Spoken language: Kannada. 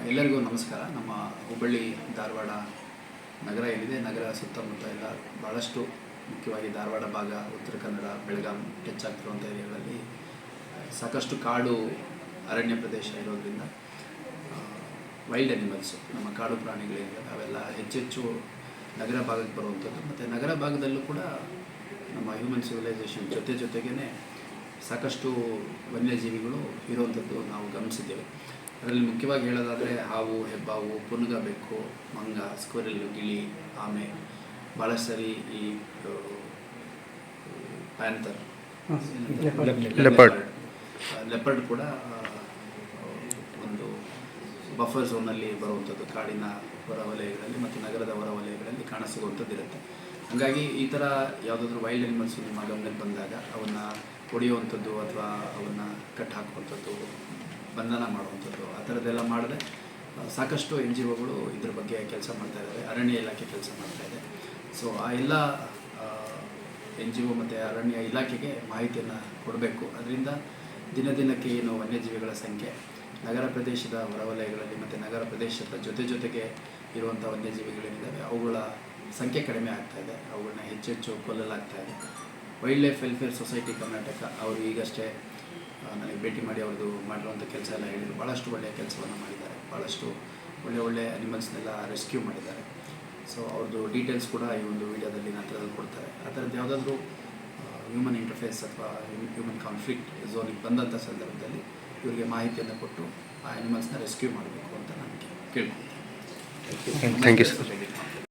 ಎಲ್ಲರಿಗೂ ನಮಸ್ಕಾರ. ನಮ್ಮ ಹುಬ್ಬಳ್ಳಿ ಧಾರವಾಡ ನಗರ ಏನಿದೆ, ನಗರ ಸುತ್ತಮುತ್ತ ಎಲ್ಲ ಭಾಳಷ್ಟು ಮುಖ್ಯವಾಗಿ ಧಾರವಾಡ ಭಾಗ, ಉತ್ತರ ಕನ್ನಡ, ಬೆಳಗಾಂ ಟಚ್ ಆಗ್ತಿರುವಂಥ ಏರಿಯಾಗಳಲ್ಲಿ ಸಾಕಷ್ಟು ಕಾಡು ಅರಣ್ಯ ಪ್ರದೇಶ ಇರೋದರಿಂದ ವೈಲ್ಡ್ ಅನಿಮಲ್ಸು, ನಮ್ಮ ಕಾಡು ಪ್ರಾಣಿಗಳಿವೆ, ಅವೆಲ್ಲ ಹೆಚ್ಚೆಚ್ಚು ನಗರ ಭಾಗಕ್ಕೆ ಬರುವಂಥದ್ದು. ಮತ್ತು ನಗರ ಭಾಗದಲ್ಲೂ ಕೂಡ ನಮ್ಮ ಹ್ಯೂಮನ್ ಸಿವಿಲೈಸೇಷನ್ ಜೊತೆಗೇ ಸಾಕಷ್ಟು ವನ್ಯಜೀವಿಗಳು ಇರುವಂಥದ್ದು ನಾವು ಗಮನಿಸಿದ್ದೇವೆ. ಅದರಲ್ಲಿ ಮುಖ್ಯವಾಗಿ ಹೇಳೋದಾದರೆ ಹಾವು, ಹೆಬ್ಬಾವು, ಪುನುಗ ಬೆಕ್ಕು, ಮಂಗ, ಸ್ಕ್ವಿರಲ್ಲು, ಗಿಳಿ, ಆಮೆ, ಭಾಳಷ್ಟು ಸರಿ ಈ ಪ್ಯಾಂಥರ್, ಲೆಪರ್ಡ್ ಕೂಡ ಒಂದು ಬಫರ್ ಝೋನಲ್ಲಿ ಬರುವಂಥದ್ದು, ಕಾಡಿನ ಹೊರವಲಯಗಳಲ್ಲಿ ಮತ್ತು ನಗರದ ಹೊರವಲಯಗಳಲ್ಲಿ ಕಾಣಸಿಗುವಂಥದ್ದು ಇರುತ್ತೆ. ಹಾಗಾಗಿ ಈ ಥರ ಯಾವುದಾದ್ರೂ ವೈಲ್ಡ್ ಅನಿಮಲ್ಸು ನಿಮ್ಮ ಗಮನಕ್ಕೆ ಬಂದಾಗ ಅವನ್ನು ಹೊಡೆಯುವಂಥದ್ದು ಅಥವಾ ಅವನ್ನು ಕಟ್ ಹಾಕುವಂಥದ್ದು, ಬಂಧನ ಮಾಡುವಂಥದ್ದು, ಆ ಥರದ್ದೆಲ್ಲ ಮಾಡಿದೆ ಸಾಕಷ್ಟು NGOಗಳು ಇದ್ರ ಬಗ್ಗೆ ಕೆಲಸ ಮಾಡ್ತಾಯಿದ್ದಾರೆ. ಅರಣ್ಯ ಇಲಾಖೆ ಕೆಲಸ ಮಾಡ್ತಾಯಿದೆ. ಸೊ ಆ ಎಲ್ಲ NGO ಮತ್ತು ಅರಣ್ಯ ಇಲಾಖೆಗೆ ಮಾಹಿತಿಯನ್ನು ಕೊಡಬೇಕು. ಅದರಿಂದ ದಿನಕ್ಕೆ ಏನು ವನ್ಯಜೀವಿಗಳ ಸಂಖ್ಯೆ ನಗರ ಪ್ರದೇಶದ ಹೊರವಲಯಗಳಲ್ಲಿ ಮತ್ತು ನಗರ ಪ್ರದೇಶದ ಜೊತೆಗೆ ಇರುವಂಥ ವನ್ಯಜೀವಿಗಳೇನಿದ್ದಾವೆ ಅವುಗಳ ಸಂಖ್ಯೆ ಕಡಿಮೆ ಆಗ್ತಾಯಿದೆ, ಅವುಗಳನ್ನ ಹೆಚ್ಚೆಚ್ಚು ಕೊಲ್ಲಲಾಗ್ತಾಯಿದೆ. Wildlife welfare society Karnataka ಅವರು ಈಗಷ್ಟೇ ನನಗೆ ಭೇಟಿ ಮಾಡಿ ಅವ್ರದ್ದು ಮಾಡಿರುವಂಥ ಕೆಲಸ ಎಲ್ಲ ಹೇಳಿದರು. ಭಾಳಷ್ಟು ಒಳ್ಳೆಯ ಕೆಲಸವನ್ನು ಮಾಡಿದ್ದಾರೆ, ಭಾಳಷ್ಟು ಒಳ್ಳೆ ಅನಿಮಲ್ಸ್ನೆಲ್ಲ ರೆಸ್ಕ್ಯೂ ಮಾಡಿದ್ದಾರೆ. ಸೊ ಅವ್ರದ್ದು ಡೀಟೇಲ್ಸ್ ಕೂಡ ಈ ಒಂದು ವಿಡಿಯೋದಲ್ಲಿ ನಂತರದಲ್ಲಿ ಕೊಡ್ತಾರೆ. ಆ ಥರದ್ದು ಯಾವುದಾದ್ರೂ ಹ್ಯೂಮನ್ ಇಂಟರ್ಫೇಸ್ ಅಥವಾ ಹ್ಯೂಮನ್ ಕಾನ್ಫ್ಲಿಕ್ಟ್ ಝೋನಿಗೆ ಬಂದಂಥ ಸಂದರ್ಭದಲ್ಲಿ ಇವರಿಗೆ ಮಾಹಿತಿಯನ್ನು ಕೊಟ್ಟು ಆ ಅನಿಮಲ್ಸ್ನ ರೆಸ್ಕ್ಯೂ ಮಾಡಬೇಕು ಅಂತ ನನಗೆ ಕೇಳ್ಕೊಳ್ತೀನಿ. Thank you sir.